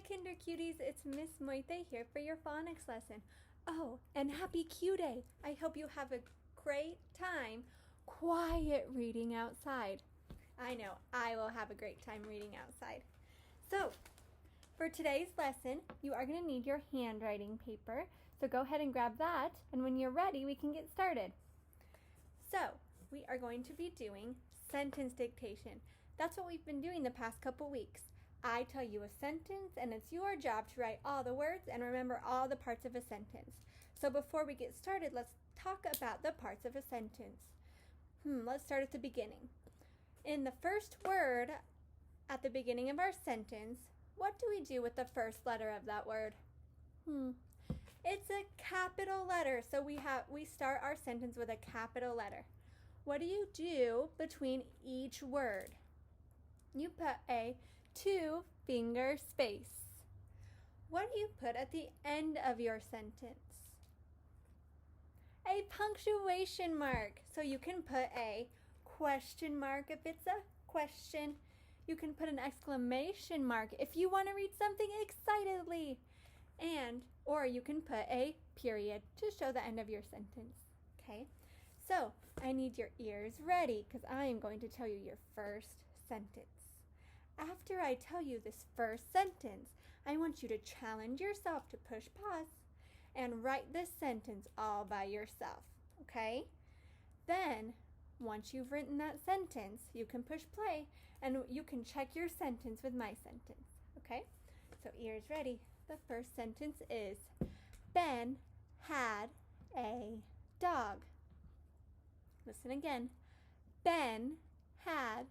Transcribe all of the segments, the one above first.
Kinder Cuties, it's Miss Moyte here for your phonics lesson. Oh, and happy Q Day! I hope you have a great time quiet reading outside. I know, I will have a great time reading outside. So, for today's lesson, you are going to need your handwriting paper. So go ahead and grab that, and when you're ready, we can get started. So, we are going to be doing sentence dictation. That's what we've been doing the past couple weeks. I tell you a sentence, and it's your job to write all the words and remember all the parts of a sentence. So before we get started, let's talk about the parts of a sentence. Let's start at the beginning. In the first word at the beginning of our sentence, what do we do with the first letter of that word? It's a capital letter, so we start our sentence with a capital letter. What do you do between each word? You put a 2-finger space. What do you put at the end of your sentence? A punctuation mark. So you can put a question mark if it's a question. You can put an exclamation mark if you want to read something excitedly. Or you can put a period to show the end of your sentence. Okay? So I need your ears ready because I am going to tell you your first sentence. After I tell you this first sentence, I want you to challenge yourself to push pause and write this sentence all by yourself, okay? Then, once you've written that sentence, you can push play and you can check your sentence with my sentence, okay? So ears ready. The first sentence is, Ben had a dog. Listen again. Ben had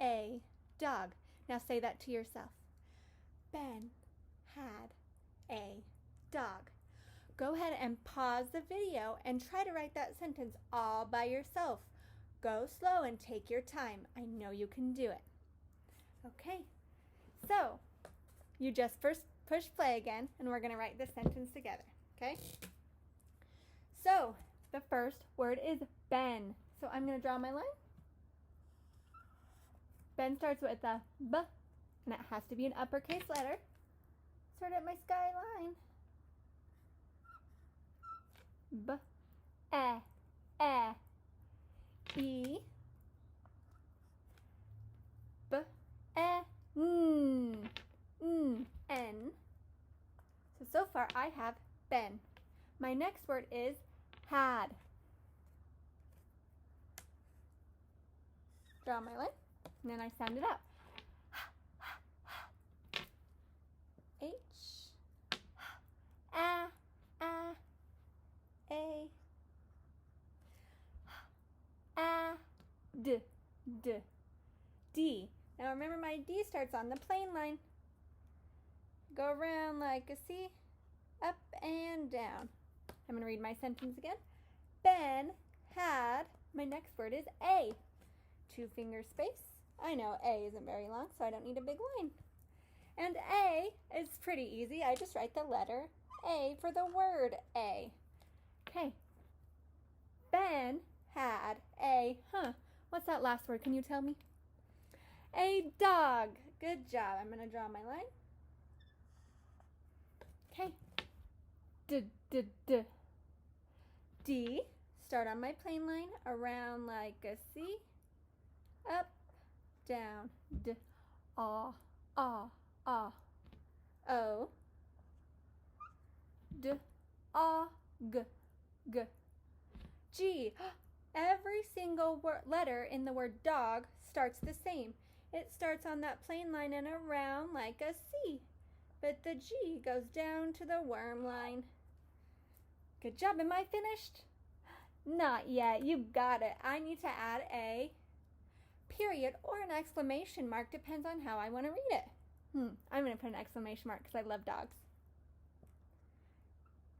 a dog. Now say that to yourself. Ben had a dog. Go ahead and pause the video and try to write that sentence all by yourself. Go slow and take your time. I know you can do it. Okay, so you just first push play again and we're going to write the sentence together, okay? So the first word is Ben. So I'm going to draw my line. Ben starts with a B, and it has to be an uppercase letter. Start at my skyline. B, E, E, B, E, N. So far I have Ben. My next word is had. Draw my line. And then I sound it out. H, A, D. Now remember my D starts on the plain line. Go around like a C, up and down. I'm going to read my sentence again. Ben had, my next word is A. 2-finger space. I know A isn't very long, so I don't need a big line. And A is pretty easy. I just write the letter A for the word A. Okay. Ben had a, what's that last word? Can you tell me? A dog. Good job. I'm going to draw my line. Okay. D. Start on my plain line, around like a C, up, down, D, O, O, D, O, G. G. Every single letter in the word dog starts the same. It starts on that plain line and around like a C, but the G goes down to the worm line. Good job. Am I finished? Not yet. You got it. I need to add a period or an exclamation mark, depends on how I want to read it. I'm going to put an exclamation mark because I love dogs.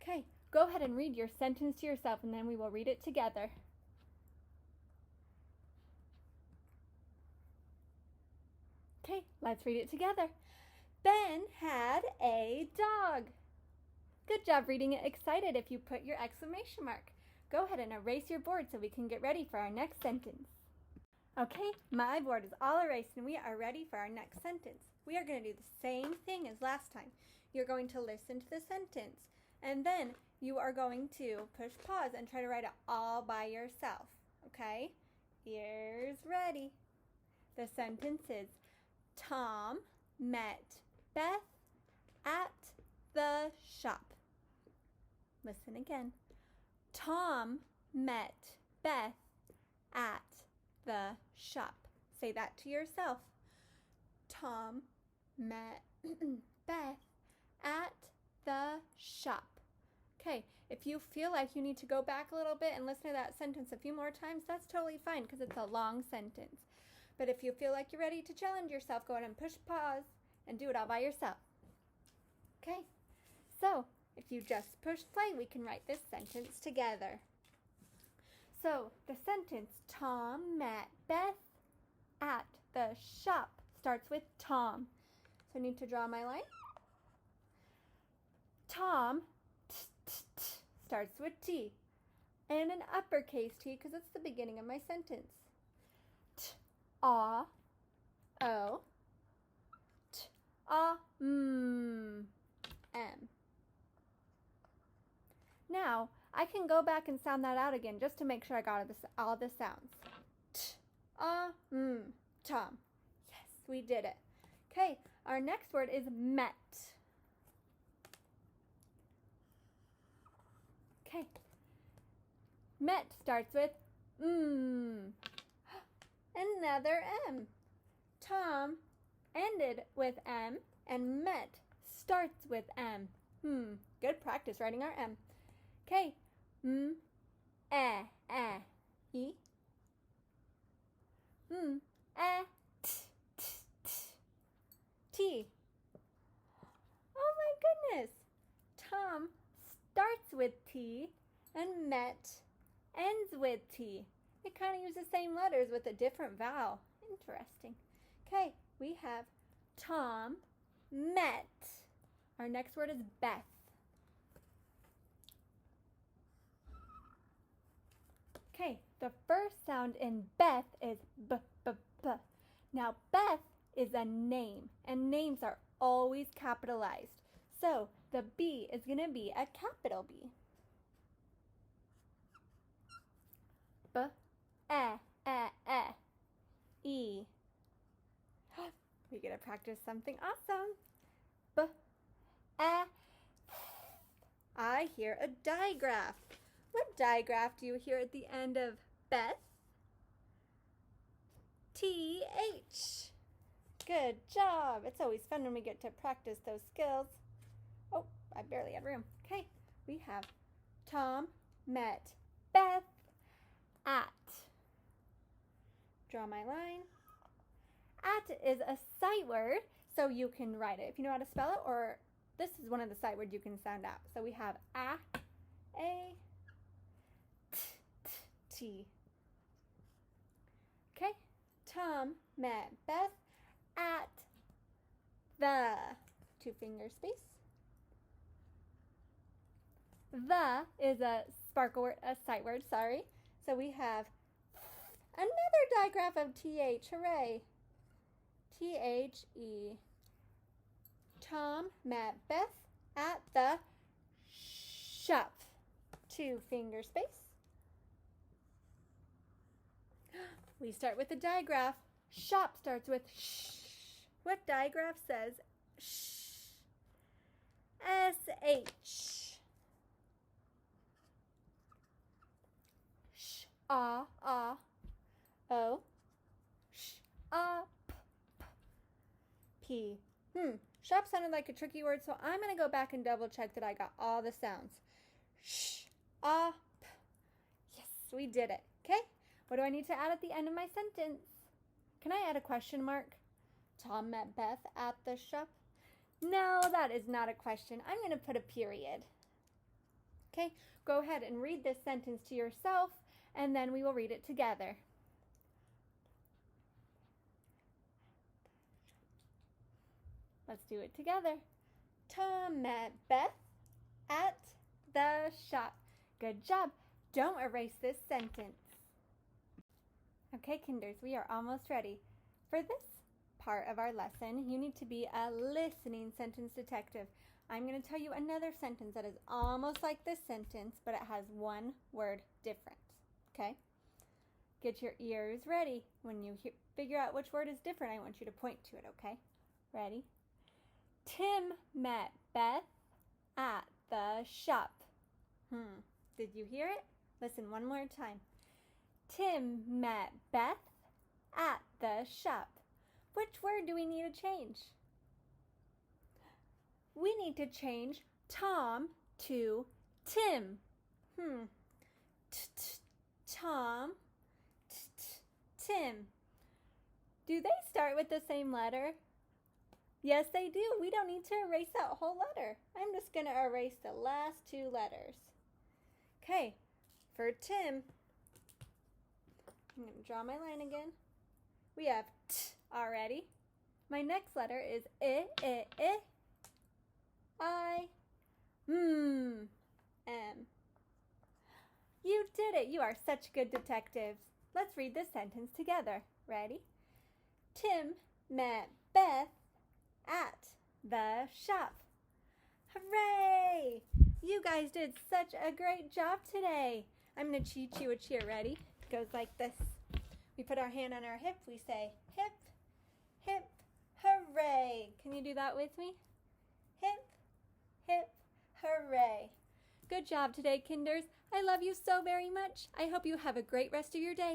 Okay, go ahead and read your sentence to yourself and then we will read it together. Okay, let's read it together. Ben had a dog. Good job reading it excited if you put your exclamation mark. Go ahead and erase your board so we can get ready for our next sentence. Okay, my board is all erased and we are ready for our next sentence. we are going to do the same thing as last time. You're going to listen to the sentence, and then you are going to push pause and try to write it all by yourself, okay? Ears ready. The sentence is, Tom met Beth at the shop. Listen again. Tom met Beth at the shop. Say that to yourself. Tom met Beth at the shop. Okay, if you feel like you need to go back a little bit and listen to that sentence a few more times, that's totally fine because it's a long sentence. But if you feel like you're ready to challenge yourself, go ahead and push pause and do it all by yourself. Okay, so if you just push play, we can write this sentence together. So the sentence, Tom met Beth at the shop, starts with Tom. So I need to draw my line. Tom starts with T and an uppercase T because it's the beginning of my sentence. T-A-O T-A-M. Now, I can go back and sound that out again just to make sure I got all the sounds. T-A-M. Tom. Yes, we did it. Okay, our next word is met. Okay. Met starts with Another M. Tom ended with M and met starts with M. Good practice writing our M. Okay. E. T. Oh my goodness. Tom starts with T and met ends with T. It kind of uses the same letters with a different vowel. Interesting. Okay, we have Tom met. Our next word is Beth. Okay, the first sound in Beth is B, B, B. Now, Beth is a name, and names are always capitalized. So, the B is going to be a capital B. B, E. We get to practice something awesome. B, I hear a digraph. What digraph do you hear at the end of Beth? T-H. Good job. It's always fun when we get to practice those skills. Oh, I barely had room. Okay, we have Tom met Beth at. Draw my line. At is a sight word, so you can write it if you know how to spell it, or this is one of the sight words you can sound out. So we have A, T. Okay, Tom met Beth at the, two finger space. The is a sparkle word, a sight word, sorry. So we have another digraph of TH, hooray. T-H-E. Tom met Beth at the shop. Two finger space. We start with the digraph. Shop starts with sh. What digraph says sh? S-H. Sh, ah, O. Sh, ah, P. Shop sounded like a tricky word, so I'm going to go back and double check that I got all the sounds. Sh, ah, P. Yes, we did it. Okay? What do I need to add at the end of my sentence? Can I add a question mark? Tom met Beth at the shop. No, that is not a question. I'm going to put a period. Okay, go ahead and read this sentence to yourself, and then we will read it together. Let's do it together. Tom met Beth at the shop. Good job. Don't erase this sentence. Okay, kinders, we are almost ready. For this part of our lesson. You need to be a listening sentence detective. I'm going to tell you another sentence that is almost like this sentence, but it has one word difference. Okay? Get your ears ready. When you figure out which word is different, I want you to point to it, okay? Ready? Tim met Beth at the shop. Did you hear it? Listen one more time. Tim met Beth at the shop. Which word do we need to change? We need to change Tom to Tim. Tom, Tim. Do they start with the same letter? Yes, they do. We don't need to erase that whole letter. I'm just going to erase the last two letters. Okay, for Tim, I'm going to draw my line again. We have T already. My next letter is I, M. You did it. You are such good detectives. Let's read this sentence together. Ready? Tim met Beth at the shop. Hooray! You guys did such a great job today. I'm going to teach you a cheer. Ready? It goes like this. We put our hand on our hip. We say hip, hip, hooray. Can you do that with me? Hip, hip, hooray. Good job today, kinders. I love you so very much. I hope you have a great rest of your day.